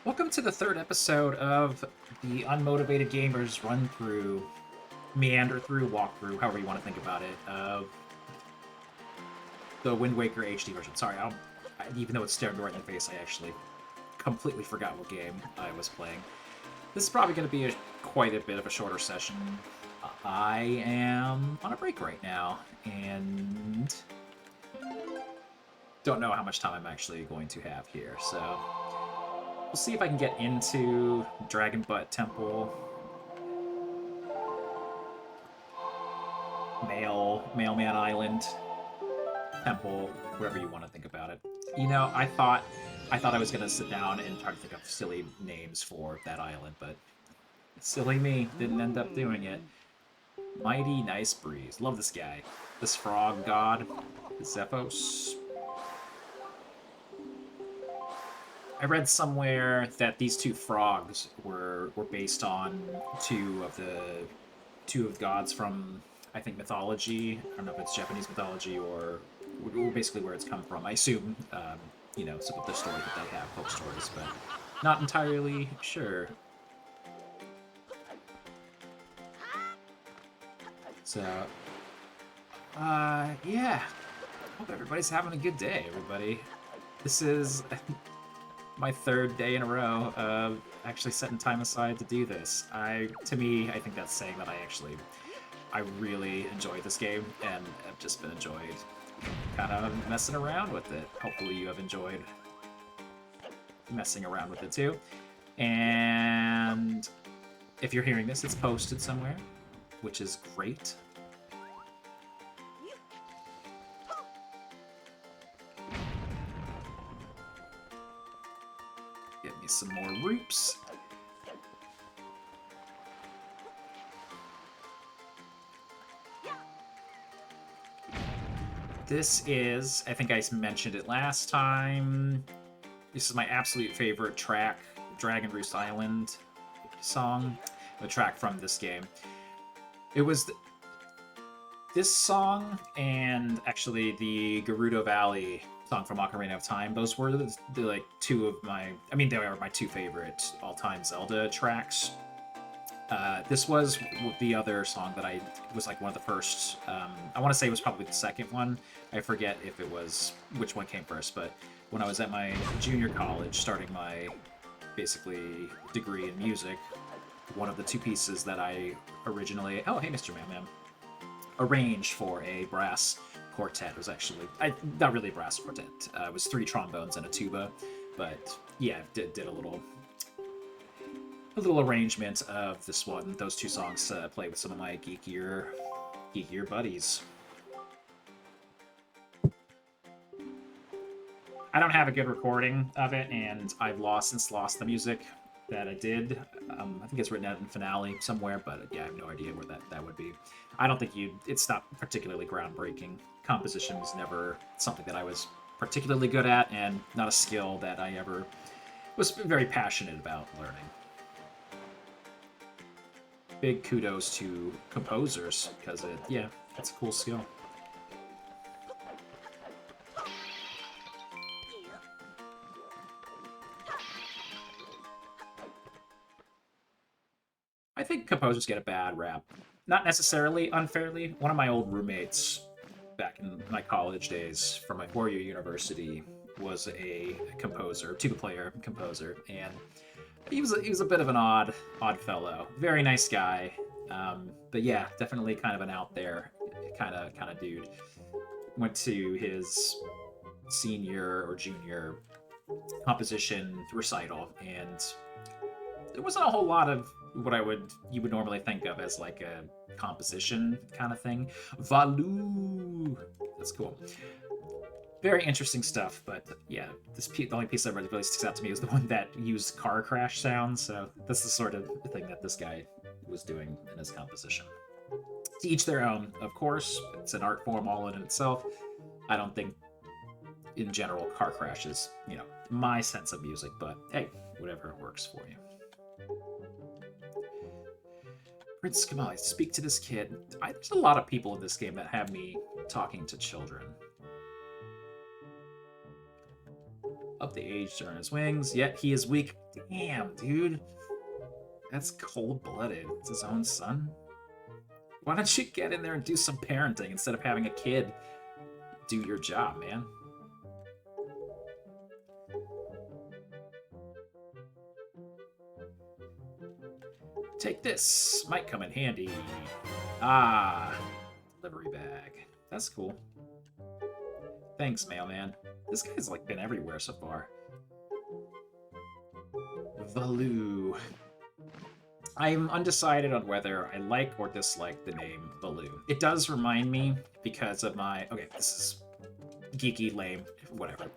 Welcome to the third episode of the Unmotivated Gamers run-through, meander-through, walkthrough, however you want to think about it, of the WindWaker HD version. Sorry, even though it's staring me right in the face, I actually completely forgot what game I was playing. This is probably going to be quite a bit of a shorter session. I am on a break right now, and don't know how much time I'm actually going to have here, so we'll see if I can get into Dragon Butt Temple, Mailman Island, Temple, wherever you want to think about it. You know, I thought I was gonna sit down and try to think of silly names for that island, but silly me, didn't end up doing it. Mighty Nice Breeze. Love this guy. This frog god, Zephos. I read somewhere that these two frogs were based on two of the gods from, I think, mythology. I don't know if it's Japanese mythology or basically where it's come from. I assume, some of the stories that they have, folk stories, but not entirely sure. So, yeah. Hope everybody's having a good day, everybody. This is my third day in a row of actually setting time aside to do this. To me, I think that's saying that I really enjoy this game, and have just been enjoyed kind of messing around with it. Hopefully you have enjoyed messing around with it too. And if you're hearing this, it's posted somewhere, which is great. Get me some more roops. This is, I think I mentioned it last time, this is my absolute favorite track, Dragon Roost Island song, the track from this game. It was this song and actually the Gerudo Valley song from Ocarina of Time. Those were the like two of my, they are my two favorite all-time Zelda tracks. This was the other song that I was like one of the first. I want to say it was probably the second one. I forget if it was which one came first, but when I was at my junior college, starting my basically degree in music, one of the two pieces that I originally, oh hey Mr. Mailman, arranged for a brass quartet was actually, not really a brass quartet. It was 3 trombones and a tuba, but yeah, did a little arrangement of those two songs to play with some of my geekier buddies. I don't have a good recording of it, and I've since lost the music that I did. I think it's written out in Finale somewhere, but yeah, I have no idea where that would be. I don't think it's not particularly groundbreaking. Composition was never something that I was particularly good at, and not a skill that I ever was very passionate about learning. Big kudos to composers, because it's a cool skill. I think composers get a bad rap. Not necessarily unfairly. One of my old roommates back in my college days from my four-year university was a composer, tuba-player composer, and he was a bit of an odd fellow. Very nice guy, but yeah, definitely kind of an out there kind of dude. Went to his senior or junior composition recital, and there wasn't a whole lot of what you would normally think of as like a composition kind of thing. Valoo, that's cool. Very interesting stuff, but yeah, the only piece that really sticks out to me is the one that used car crash sounds. So that's the sort of thing that this guy was doing in his composition. To each their own, of course. It's an art form all in itself. I don't think, in general, car crashes, my sense of music, but hey, whatever works for you. Prince Kamali, speak to this kid. There's a lot of people in this game that have me talking to children. Up the age to earn his wings, yet he is weak. Damn, dude. That's cold-blooded. It's his own son? Why don't you get in there and do some parenting instead of having a kid do your job, man? Take this. Might come in handy. Ah, delivery bag. That's cool. Thanks, Mailman. This guy's like been everywhere so far. Valoo. I'm undecided on whether I like or dislike the name Valoo. It does remind me because of my... Okay, this is geeky, lame, whatever.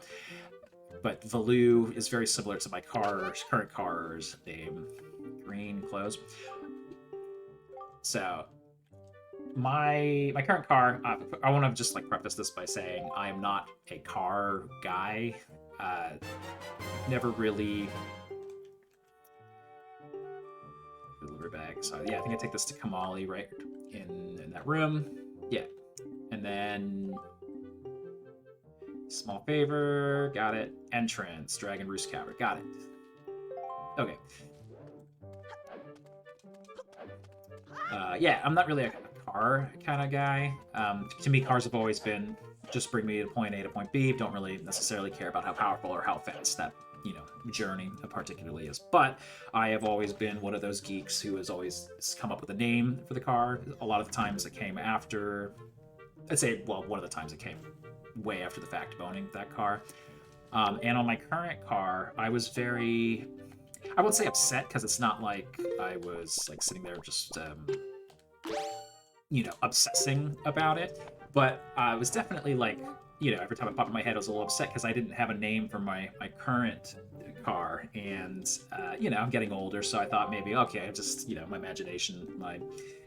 But Valoo is very similar to my current car's name. Green clothes. So, my current car, I want to just like preface this by saying I am not a car guy. Never really... Delivery bag. So yeah, I think I take this to Kamali right in that room. Yeah. And then small favor, got it. Entrance, Dragon Roost Cavern, got it. Okay. Yeah, I'm not really a car kind of guy. To me, cars have always been just bring me to point A to point B. Don't really necessarily care about how powerful or how fast that journey particularly is. But I have always been one of those geeks who has always come up with a name for the car. A lot of the times it came after, I'd say, well, one of the times it came way after the fact of owning that car. And on my current car, I was very, I won't say upset because it's not like I was like sitting there just, obsessing about it. But I was definitely like, every time it popped in my head, I was a little upset because I didn't have a name for my current car. And, I'm getting older, so I thought maybe, okay, I just, my imagination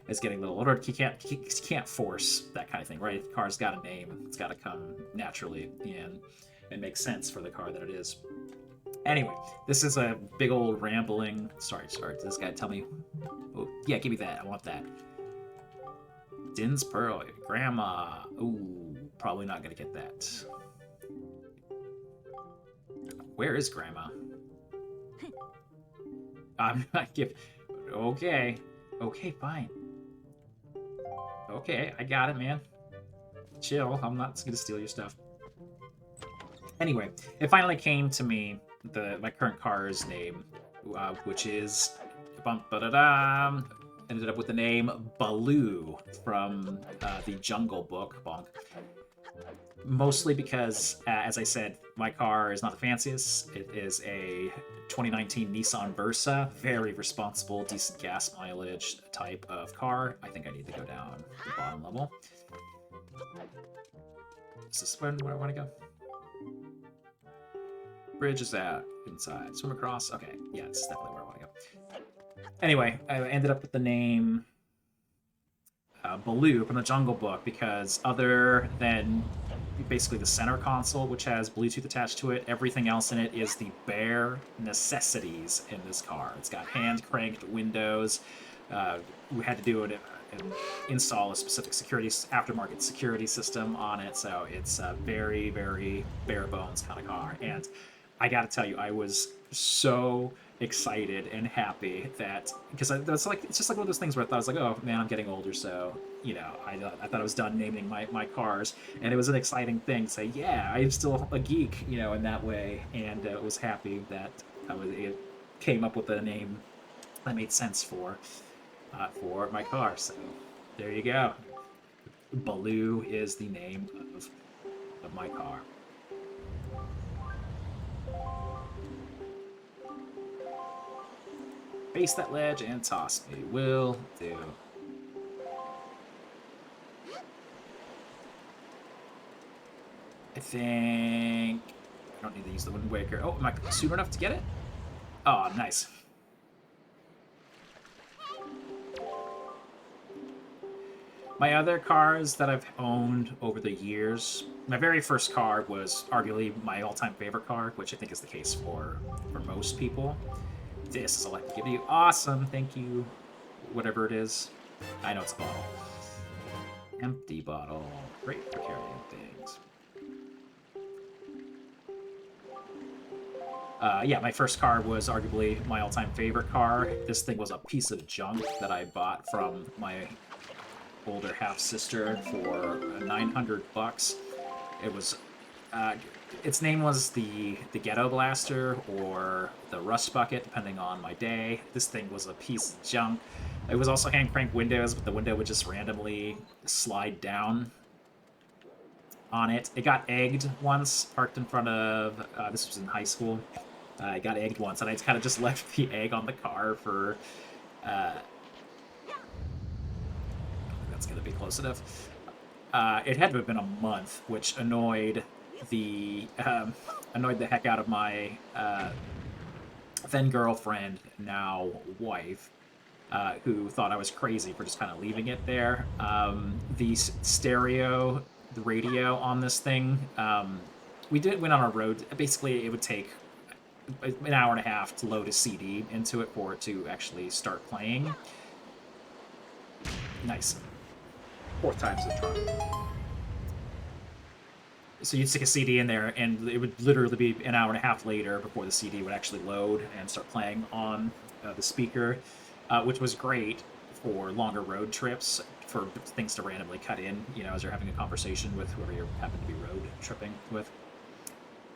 is getting a little older. You can't force that kind of thing, right? If the car's got a name, it's got to come naturally and make sense for the car that it is. Anyway, this is a big old rambling... Sorry, did this guy tell me? Oh, yeah, give me that. I want that. Din's Pearl, Grandma. Ooh, probably not gonna get that. Where is Grandma? I'm not giving... Okay. Okay, fine. Okay, I got it, man. Chill, I'm not gonna steal your stuff. Anyway, it finally came to me, my current car's name, which is... ended up with the name Baloo from the Jungle Book. Bonk. Mostly because, as I said, my car is not the fanciest. It is a 2019 Nissan Versa. Very responsible, decent gas mileage type of car. I think I need to go down the bottom level. Is this where I want to go? Bridge is out inside. Swim across. Okay, yeah, this is definitely where I want to go. Anyway, I ended up with the name Baloo from the Jungle Book because other than basically the center console, which has Bluetooth attached to it, everything else in it is the bare necessities in this car. It's got hand-cranked windows. We had to do it and install a specific aftermarket security system on it, so it's a very, very bare-bones kind of car. And I gotta tell you, I was so excited and happy that because it's just like one of those things where I thought I was like, oh man, I'm getting older, so I thought I was done naming my cars, and it was an exciting thing to say, yeah, I'm still a geek, in that way, and was happy that it came up with a name that made sense for my car. So there you go. Baloo is the name of my car. Face that ledge and toss me. Will do. I think I don't need to use the WindWaker. Oh, am I soon enough to get it? Oh, nice. My other cars that I've owned over the years, my very first car was arguably my all-time favorite car, which I think is the case for most people. This is electric. Give you awesome. Thank you. Whatever it is. I know it's a bottle. Empty bottle. Great for carrying things. Yeah, my first car was arguably my all-time favorite car. This thing was a piece of junk that I bought from my older half-sister for 900 bucks. It was uh, its name was the Ghetto Blaster or the Rust Bucket, depending on my day. This thing was a piece of junk. It was also hand crank windows, but the window would just randomly slide down on it. It got egged once, parked in front of, this was in high school. I got egged once, and I kind of just left the egg on the car for, that's going to be close enough. It had to have been a month, which annoyed the heck out of my then girlfriend, now wife, who thought I was crazy for just kind of leaving it there. The radio on this thing, we went on a road. Basically, it would take an hour and a half to load a CD into it for it to actually start playing. Nice. Fourth time's the charm. So you'd stick a CD in there, and it would literally be an hour and a half later before the CD would actually load and start playing on the speaker, which was great for longer road trips, for things to randomly cut in, as you're having a conversation with whoever you happen to be road tripping with.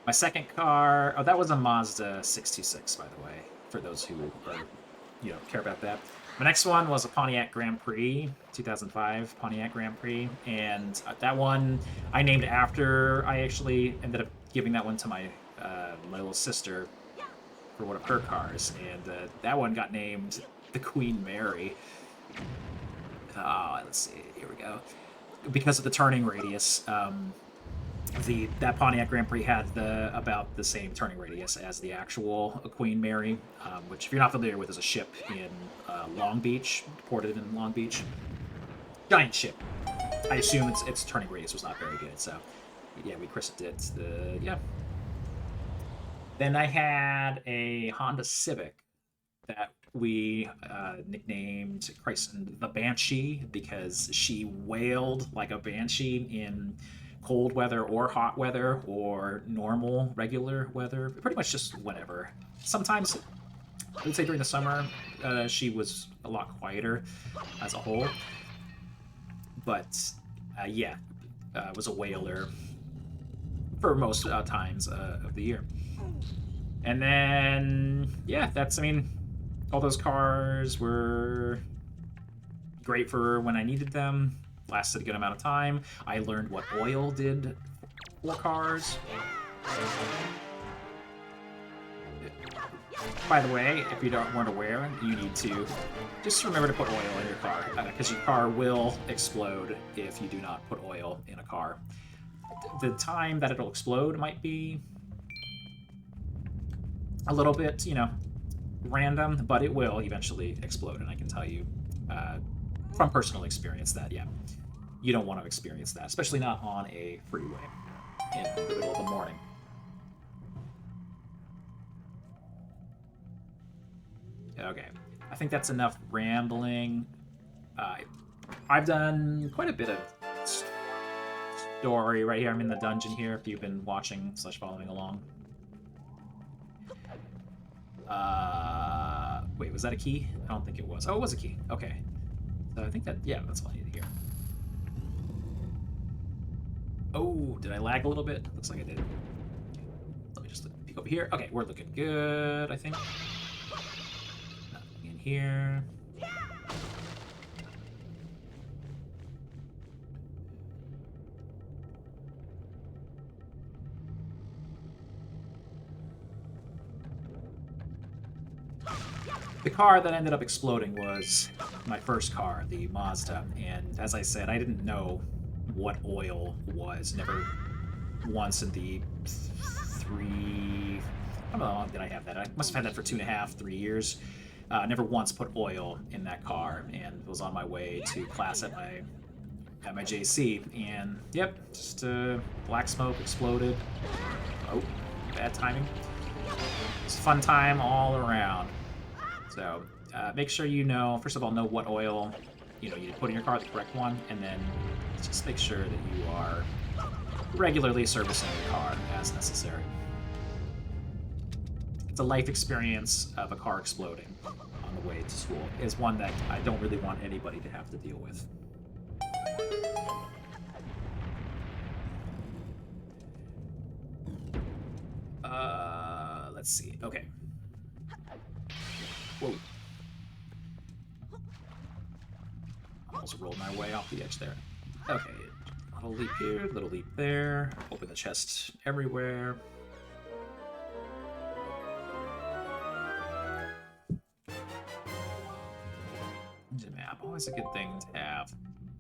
My second car, that was a Mazda 626, by the way, for those who are, care about that. My next one was a Pontiac Grand Prix, 2005 Pontiac Grand Prix, and that one I named after. I actually ended up giving that one to my little sister for one of her cars, and that one got named the Queen Mary. Let's see, here we go. Because of the turning radius, that Pontiac Grand Prix had about the same turning radius as the actual Queen Mary, which, if you're not familiar with, is a ship in Long Beach, ported in Long Beach. Giant ship. I assume its turning radius was not very good, so yeah, we christened it Then I had a Honda Civic that we christened the Banshee, because she wailed like a banshee in cold weather or hot weather or normal, regular weather, pretty much just whenever. Sometimes, I would say during the summer, she was a lot quieter as a whole. But, was a wailer for most times of the year. And then, all those cars were great for when I needed them. Lasted a good amount of time. I learned what oil did for cars. By the way, if you weren't aware, you need to just remember to put oil in your car, because your car will explode if you do not put oil in a car. The time that it'll explode might be a little bit, random, but it will eventually explode, and I can tell you from personal experience that, you don't want to experience that, especially not on a freeway in the middle of the morning. Okay, I think that's enough rambling. I've done quite a bit of story right here. I'm in the dungeon here, if you've been watching / following along. Wait, was that a key? I don't think it was. Oh, it was a key. Okay. So I think that's all I need to hear. Oh, did I lag a little bit? Looks like I did. Let me just peek over here. Okay, we're looking good, I think. Nothing in here. The car that ended up exploding was my first car, the Mazda, and as I said, I didn't know what oil was. Never once in the I don't know how long did I have that? I must have had that for 2.5, 3 years. Never once put oil in that car, and was on my way to class at my JC, and just black smoke exploded. Oh, bad timing. It's a fun time all around. So make sure first of all, know what oil you put in your car, the correct one, and then just make sure that you are regularly servicing your car as necessary. the life experience of a car exploding on the way to school is one that I don't really want anybody to have to deal with. Let's see. Okay. Whoa. Almost rolled my way off the edge there. Okay. Little leap here, little leap there. Open the chest everywhere. Map, always a good thing to have.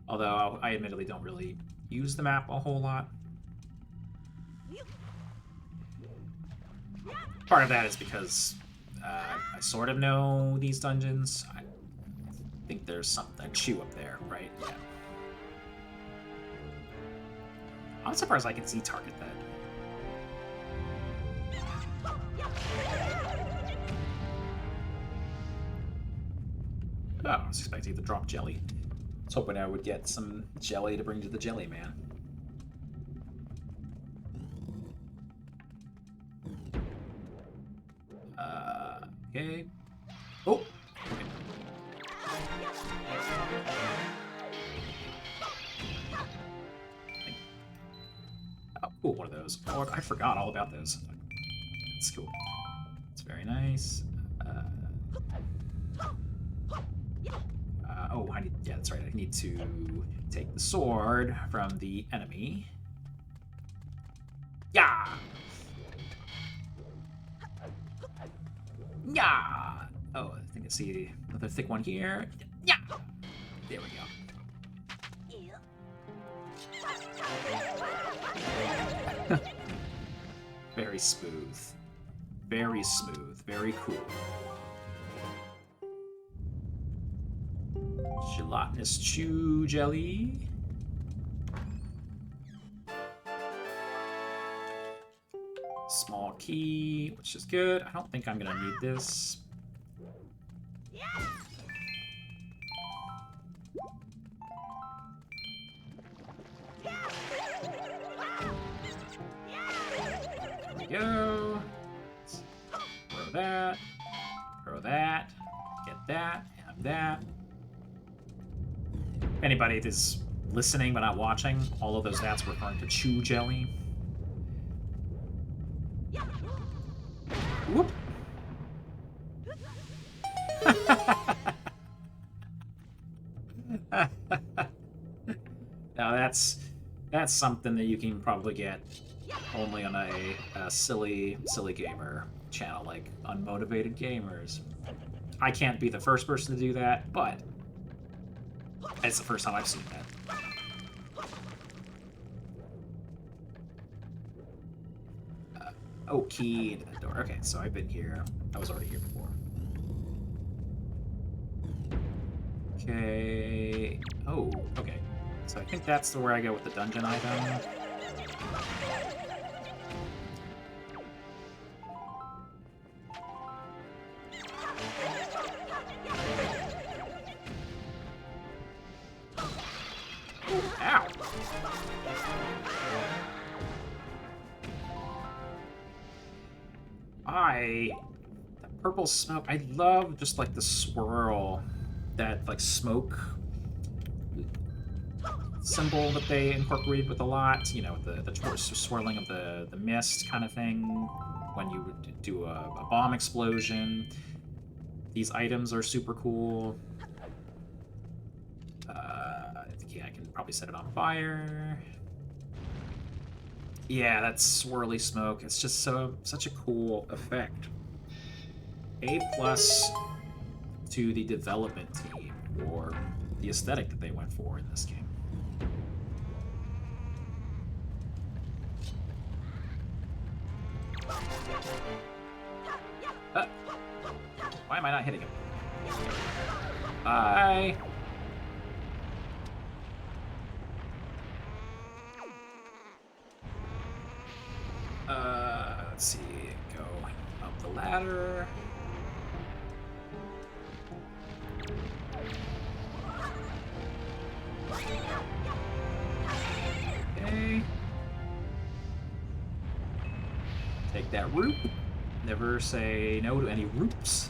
Although I admittedly don't really use the map a whole lot. Part of that is because I sort of know these dungeons. I think there's something chew up there, right? Yeah. I'm surprised I can see target that. Oh, I was expecting to drop jelly. I was hoping I would get some jelly to bring to the jelly man. Okay. Oh! Okay. Oh, cool, one of those. Oh, I forgot all about those. That's cool. It's very nice. Oh, yeah, that's right. I need to take the sword from the enemy. Yeah! Yeah! Oh, I think I see another thick one here. Yeah! There we go. Very smooth. Very smooth. Very cool. Gelatinous chew jelly. Small key, which is good. I don't think I'm gonna need this. There we go. Throw that. Throw that. Get that. Have that. If anybody is listening but not watching, all of those that's referring to chew jelly. Whoop. Now that's something that you can probably get only on a silly gamer channel like Unmotivated Gamers. I can't be the first person to do that, but it's the first time I've seen that. Oh, key into the door. Okay, so I've been here. I was already here before. Okay. Oh, okay. So I think that's where I go with the dungeon item. Ow! The purple smoke, I love just like the swirl, that like smoke symbol that they incorporated with a lot, you know, the swirling of the mist kind of thing when you would do a bomb explosion. These items are super cool. Yeah, I can probably set it on fire. Yeah, that swirly smoke. It's just such a cool effect. A+ to the development team for the aesthetic that they went for in this game. Why am I not hitting him? Bye. Let's see. Go up the ladder. Okay. Take that root. Never say no to any roops.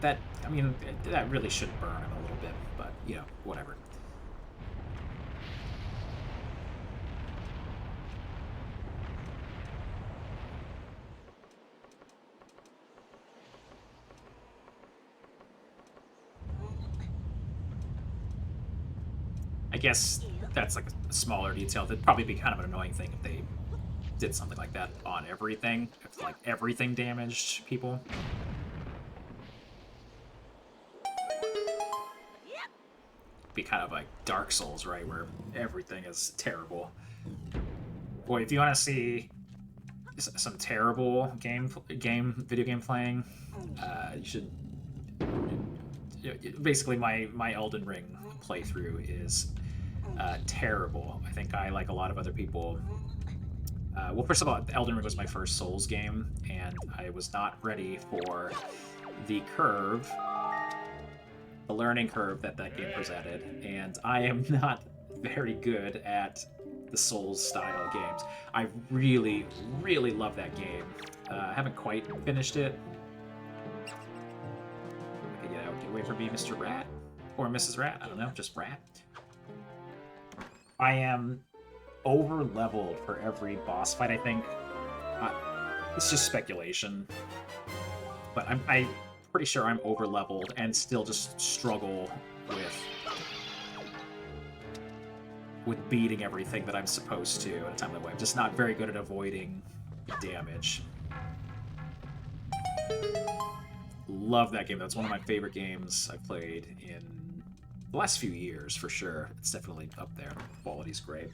That, I mean, that really should burn him a little bit, but, you know, whatever. I guess that's like a smaller detail. That'd probably be kind of an annoying thing if they did something like that on everything. If, like, everything damaged people. Be kind of like Dark Souls, right, where everything is terrible. Boy, if you want to see some terrible video game playing, you should. Basically, my Elden Ring playthrough is terrible. I think I, like a lot of other people. Well, first of all, Elden Ring was my first Souls game, and I was not ready for the curve. The learning curve that game presented, and I am not very good at the Souls-style games. I really, really love that game. I haven't quite finished it. Okay, get away from me, Mr. Rat. Or Mrs. Rat, I don't know, just Rat. I am over-leveled for every boss fight, I think. It's just speculation. But I'm pretty sure I'm over-leveled and still just struggle with beating everything that I'm supposed to at a timely way. I'm just not very good at avoiding damage. Love that game. That's one of my favorite games I've played in the last few years, for sure. It's definitely up there. The quality's great.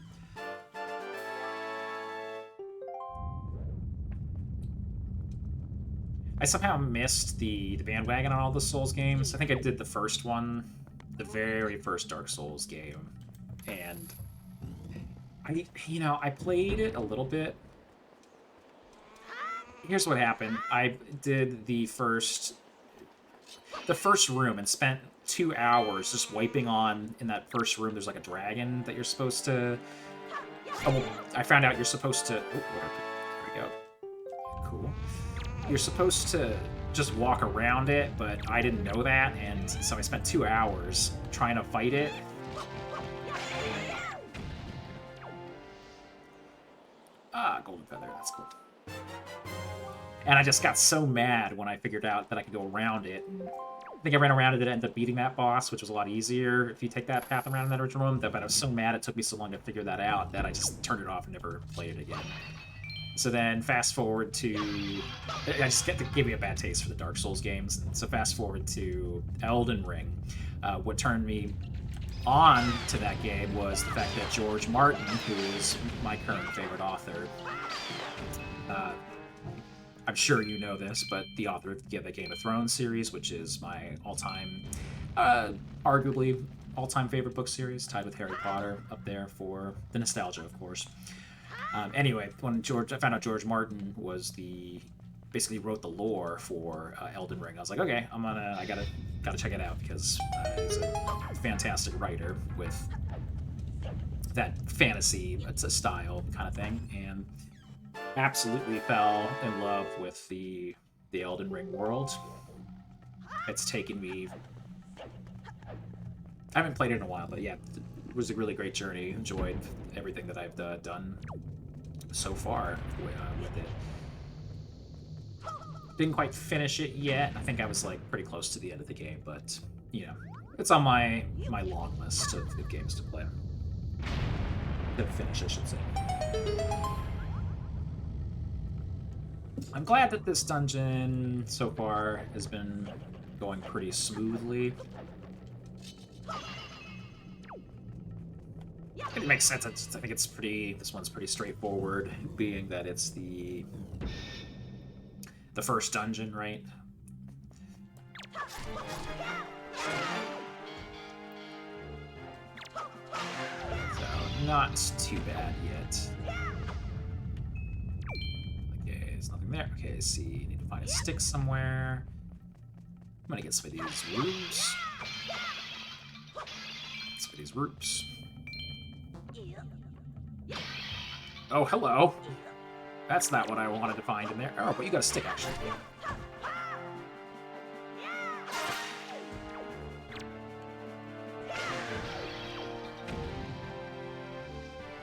I somehow missed the bandwagon on all the Souls games. I think I did the first one, the very first Dark Souls game, and I played it a little bit. Here's what happened. I did the first room and spent 2 hours just wiping on, in that first room, there's like a dragon that you're supposed to... Oh, well, I found out you're supposed to... Oh, there we go. Cool. You're supposed to just walk around it, but I didn't know that, and so I spent 2 hours trying to fight it. Ah, golden feather, that's cool. And I just got so mad when I figured out that I could go around it. I think I ran around it and ended up beating that boss, which was a lot easier if you take that path around in that original room. But I was so mad it took me so long to figure that out that I just turned it off and never played it again. So then fast forward to... I just gave me a bad taste for the Dark Souls games. So fast forward to Elden Ring. What turned me on to that game was the fact that George Martin, who is my current favorite author... I'm sure you know this, but the author of the Game of Thrones series, which is my all-time, arguably all-time favorite book series, tied with Harry Potter up there for the nostalgia, of course. Anyway, when I found out George Martin was basically wrote the lore for Elden Ring, I was like, okay, I gotta check it out because he's a fantastic writer with that fantasy style kind of thing, and absolutely fell in love with the Elden Ring world. It's taken me... I haven't played it in a while, but yeah, it was a really great journey. Enjoyed everything that I've done so far with it. Didn't quite finish it yet. I think I was like pretty close to the end of the game, but you know, it's on my long list of good games to play. To finish, I should say. I'm glad that this dungeon so far has been going pretty smoothly. It makes sense. I think it's this one's pretty straightforward, being that it's the first dungeon, right? So, not too bad yet. Okay, there's nothing there. Okay, let's see. Need to find a stick somewhere. I'm gonna get some of these roots. Some of these roots. Oh, hello. That's not what I wanted to find in there. Oh, but you got a stick, actually.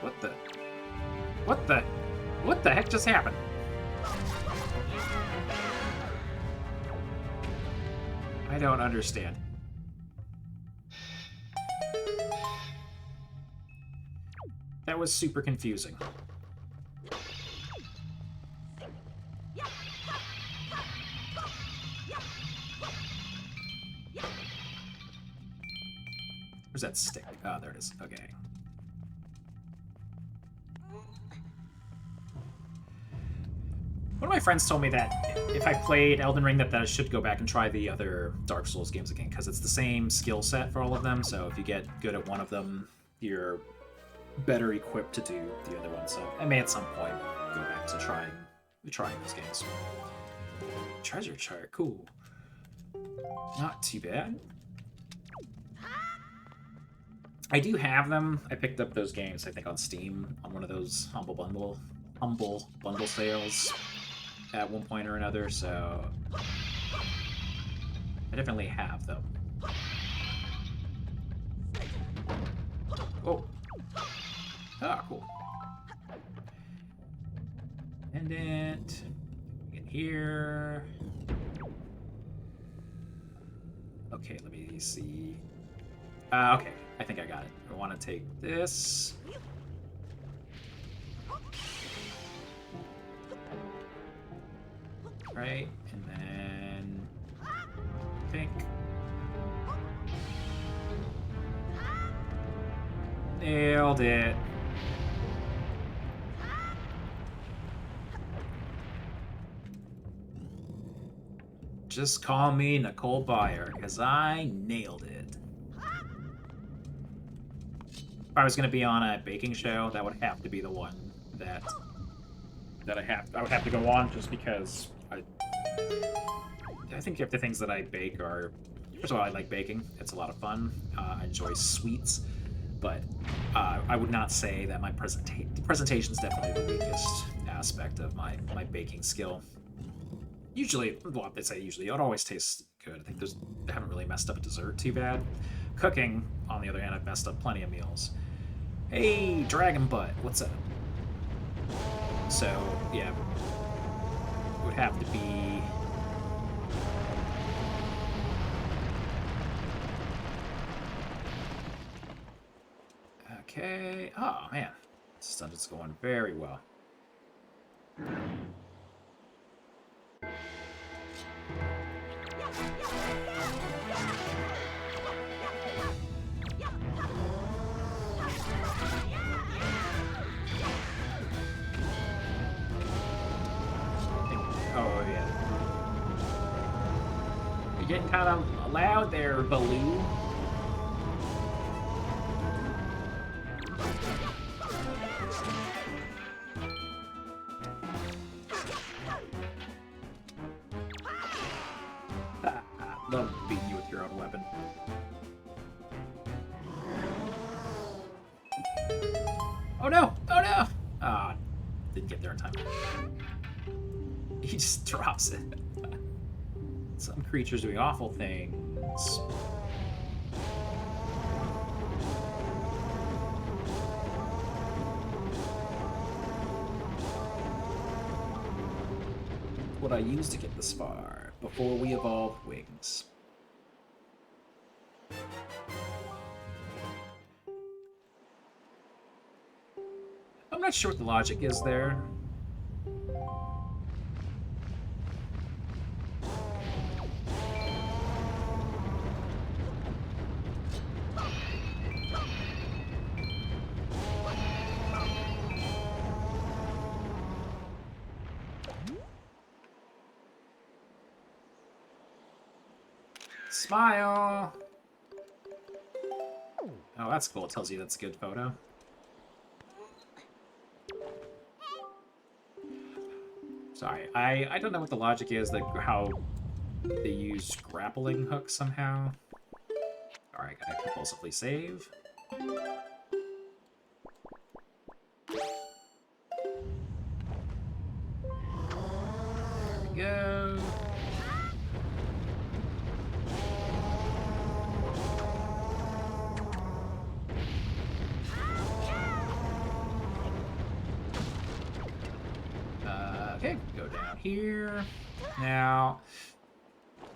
What the? What the? What the heck just happened? I don't understand. That was super confusing. Where's that stick? Oh, there it is. Okay. One of my friends told me that if I played Elden Ring, that I should go back and try the other Dark Souls games again, because it's the same skill set for all of them, so if you get good at one of them, you're better equipped to do the other one. So I may at some point go back to trying those games. Treasure chart, cool. Not too bad. I do have them. I picked up those games, I think, on Steam on one of those humble bundle sales at one point or another, so I definitely have them. Oh. Ah, cool. Pendant. In here. Okay, let me see. Okay, I think I got it. I want to take this. Right, and then I think. Nailed it. Just call me Nicole Byer, because I nailed it. If I was going to be on a baking show, that would have to be the one that I would have to go on, just because I think the things that I bake are, first of all, I like baking. It's a lot of fun. I enjoy sweets, but I would not say that my presentation is definitely the weakest aspect of my baking skill. Usually, well, they say usually, it always tastes good. I think I haven't really messed up a dessert too bad. Cooking, on the other hand, I've messed up plenty of meals. Hey, Dragon Butt, what's up? So, yeah, it would have to be... Okay, oh man, this dungeon's going very well. Oh, yeah. You're getting kind of loud there, Baloo. Love beating you with your own weapon. Oh no! Oh no! Ah, didn't get there in time. He just drops it. Some creatures doing awful things. What I used to get this far before we evolved wings. I'm not sure what the logic is there. Smile! Oh, that's cool. It tells you that's a good photo. Sorry, I don't know what the logic is, like how they use grappling hooks somehow. Alright, gotta compulsively save. Go. Okay, go down here. Now,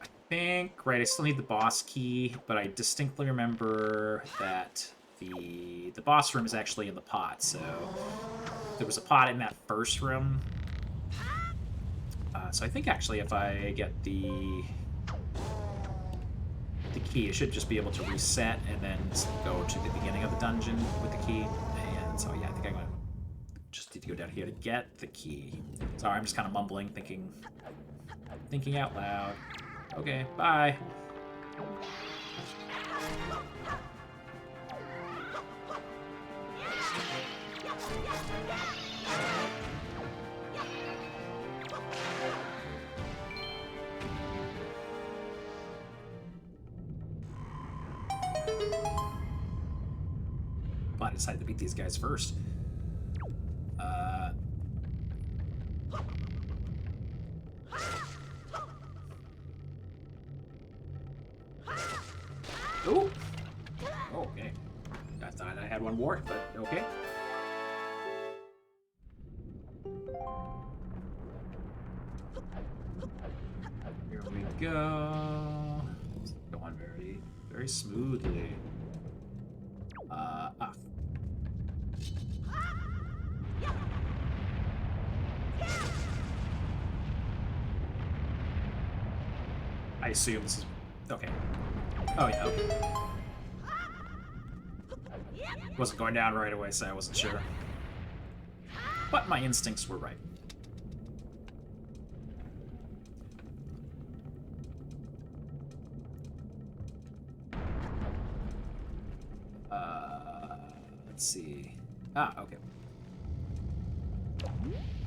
I think, right, I still need the boss key, but I distinctly remember that the boss room is actually in the pot, so there was a pot in that first room. So I think actually if I get the key, I should just be able to reset and then go to the beginning of the dungeon with the key. And so yeah, I think I'm gonna just need to go down here to get the key. Sorry, I'm just kind of mumbling, thinking out loud. Okay, bye. I decided to beat these guys first. Oh! Okay. I thought I had one more, but okay. Here we go. It's going very, very smoothly. I assume this is... Okay. Oh, yeah, okay. Wasn't going down right away, so I wasn't sure. But my instincts were right. Let's see. Okay.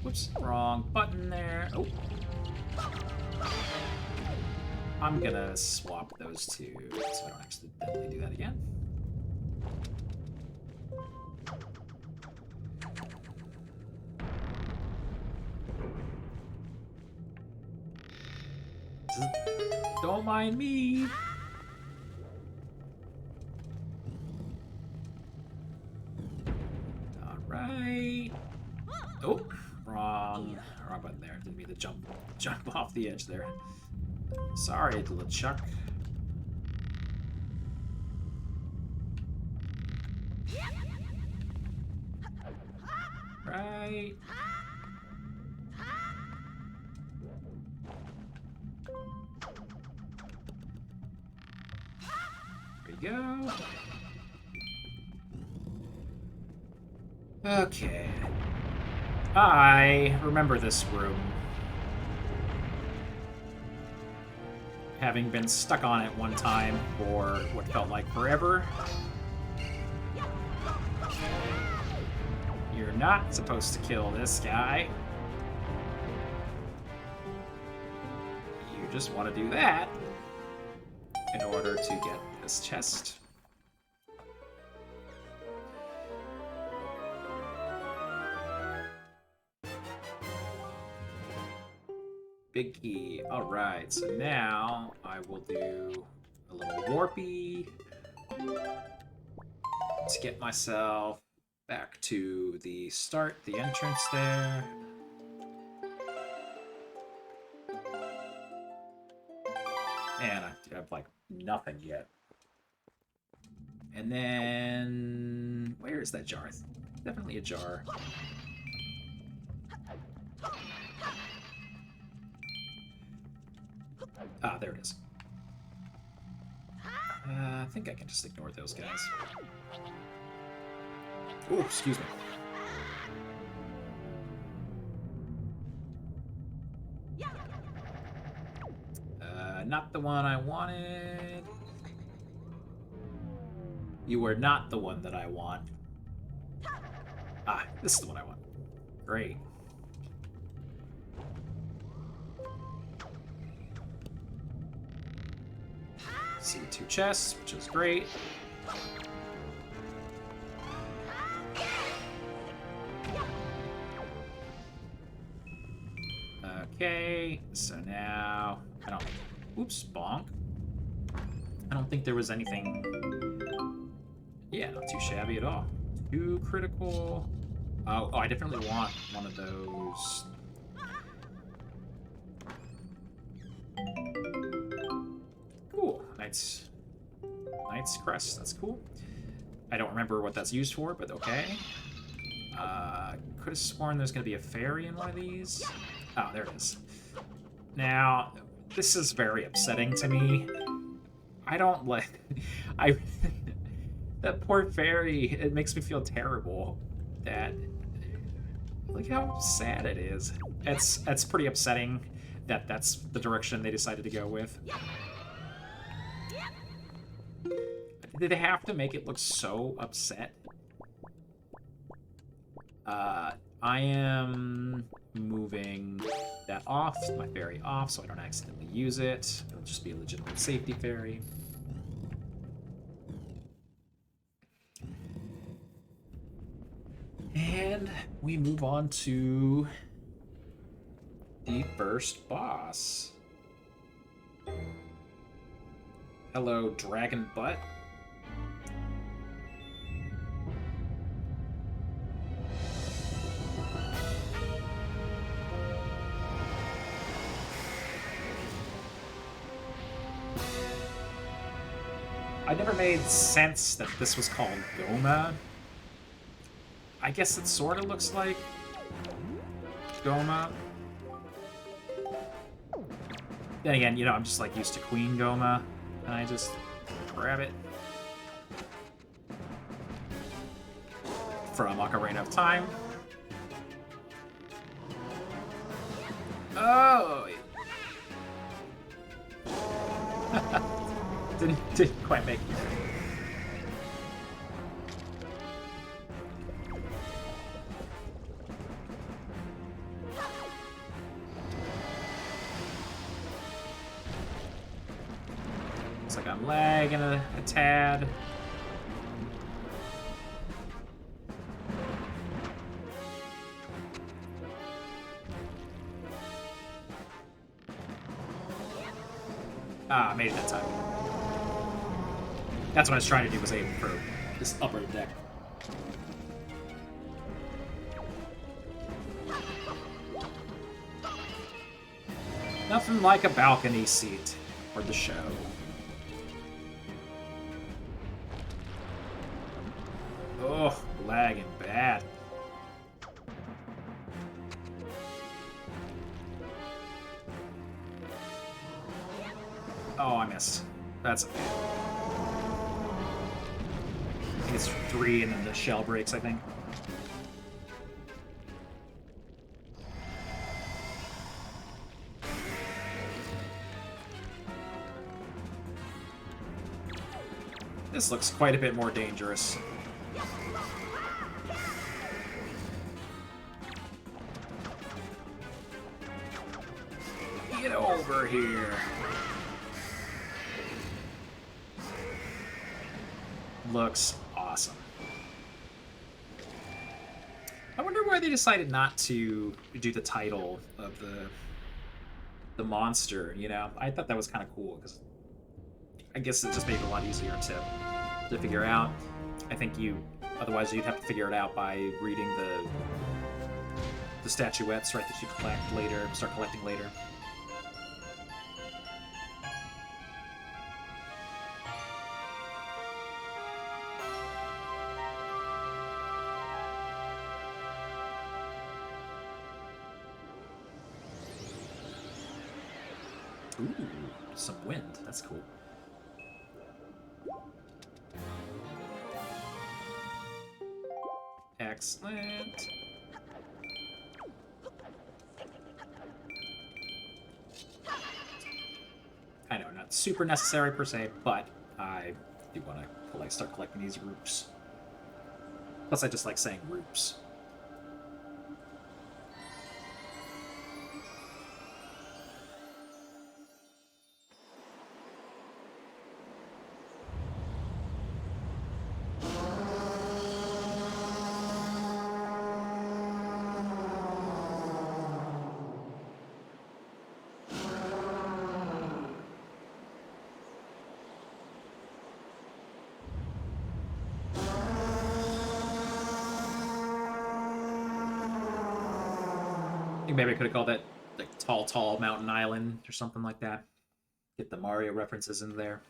Whoops, wrong button there. Oh. I'm gonna swap those two so I don't accidentally do that again. Don't mind me. All right. Oh, wrong button there. Didn't mean to jump off the edge there. Sorry, LeChuck. Right. There we go. Okay. I remember this room. Having been stuck on it one time for what felt like forever. You're not supposed to kill this guy. You just want to do that in order to get this chest. Big key. Alright, so now I will do a little warpy to get myself back to the start, the entrance there. And I have like nothing yet. And then where is that jar? Definitely a jar. Ah, there it is. I think I can just ignore those guys. Oh, excuse me. Not the one I wanted. You were not the one that I want. Ah, this is the one I want. Great. See 2 chests, which is great. Okay, so now I don't. Oops, bonk. I don't think there was anything. Yeah, not too shabby at all. 2 critical. Oh, I definitely want one of those. Cool. Knight's Crest. That's cool. I don't remember what that's used for, but okay. Could have sworn there's going to be a fairy in one of these. Oh, there it is. Now, this is very upsetting to me. I don't like... I... That poor fairy, it makes me feel terrible. That... Look how sad it is. It's pretty upsetting that that's the direction they decided to go with. Did they have to make it look so upset? I am moving that off, my fairy off, so I don't accidentally use it. It'll just be a legitimate safety fairy. And we move on to the first boss. Hello, Dragon Butt. I never made sense that this was called Goma. I guess it sort of looks like Goma. Then again, you know, I'm just like used to Queen Goma, and I just grab it from Ocarina of Time. Oh! Didn't quite make it. Looks like I'm lagging a tad. Ah, I made it that time. That's what I was trying to do, was aim for this upper deck. Nothing like a balcony seat for the show. Oh, lagging bad. Oh, I missed. That's okay. I think it's 3 and then the shell breaks, I think. This looks quite a bit more dangerous. Get over here. Looks awesome. I wonder why they decided not to do the title of the monster, you know? I thought that was kind of cool, because I guess it just made it a lot easier to figure out. I think otherwise you'd have to figure it out by reading the statuettes, right, that you collect later, start collecting later. Ooh, some wind. That's cool. Excellent. I know, not super necessary per se, but I do want to start collecting these roops. Plus, I just like saying roops. think maybe I could have called that like Tall Tall Mountain Island or something like that. Get the Mario references in there.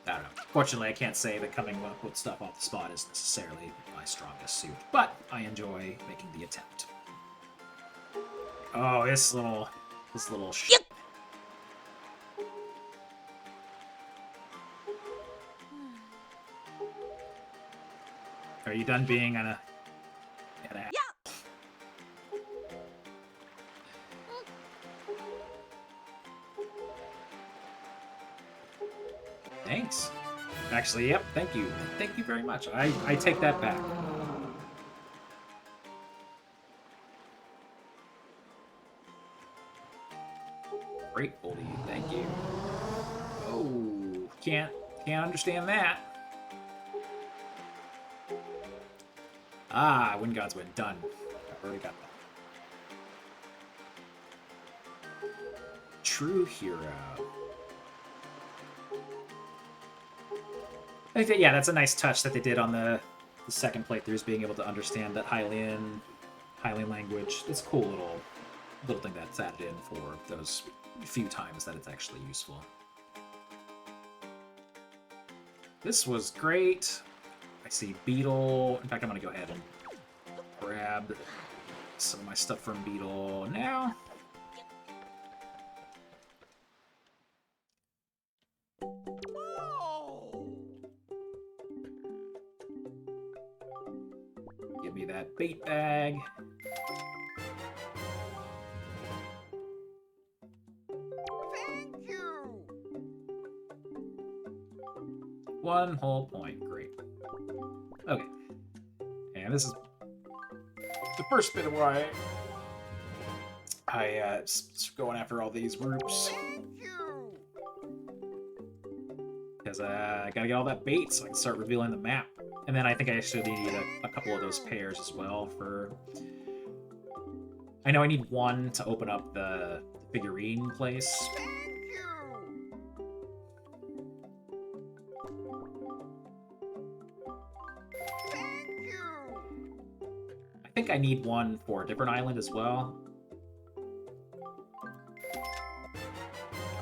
I don't know. Fortunately, I can't say that coming up with stuff off the spot is necessarily my strongest suit, but I enjoy making the attempt. Oh, this little shit. Are you done being an Thanks. Actually, yep, thank you. Thank you very much. I take that back. Grateful to you, thank you. Oh, can't understand that. Ah, Wind God's Wind, done. I've already got that. True hero. I think that, yeah, that's a nice touch that they did on the second playthrough, is being able to understand that Hylian language. It's a cool little thing that's added in for those few times that it's actually useful. This was great. I see Beetle. In fact, I'm going to go ahead and grab some of my stuff from Beetle now. Give me that bait bag. Thank you. One whole point. Great. Okay. And this is the first bit of where I going after all these groups. Because I gotta get all that bait so I can start revealing the map. And then I think I actually need a couple of those pairs as well for... I know I need one to open up the figurine place. I think I need one for a different island as well.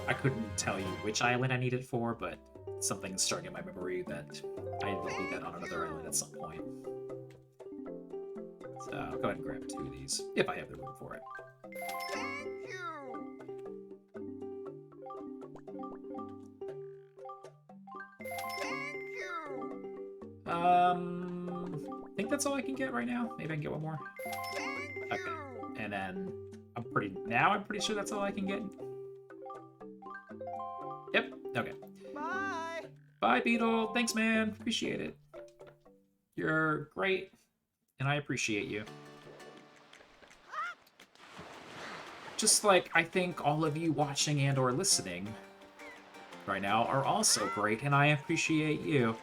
I couldn't tell you which island I need it for, but something's starting in my memory that I will need that on another island at some point. So I'll go ahead and grab 2 of these, if I have the room for it. I think that's all I can get right now. Maybe I can get one more. Okay, and then I'm pretty sure that's all I can get. Yep. Okay. Bye. Bye, Beetle. Thanks, man. Appreciate it. You're great, and I appreciate you. Just like I think all of you watching and or listening right now are also great, and I appreciate you.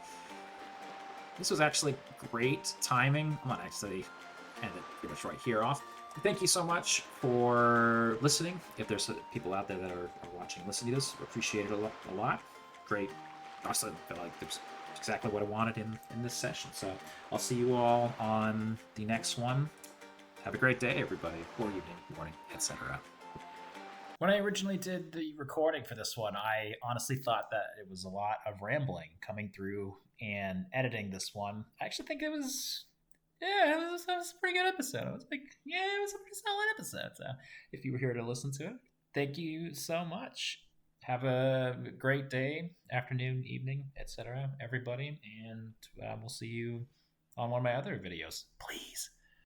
This was actually great timing. I'm gonna actually end it pretty much right here off. Thank you so much for listening. If there's people out there that are watching, listening to this, appreciate it a lot. Great. Also, I feel like it's exactly what I wanted in this session. So I'll see you all on the next one. Have a great day, everybody, or evening, morning, etc. When I originally did the recording for this one, I honestly thought that it was a lot of rambling coming through and editing this one. I actually think it was a pretty good episode. I was like, yeah, it was a pretty solid episode. So if you were here to listen to it, thank you so much. Have a great day, afternoon, evening, etc., everybody, and we'll see you on one of my other videos. Please.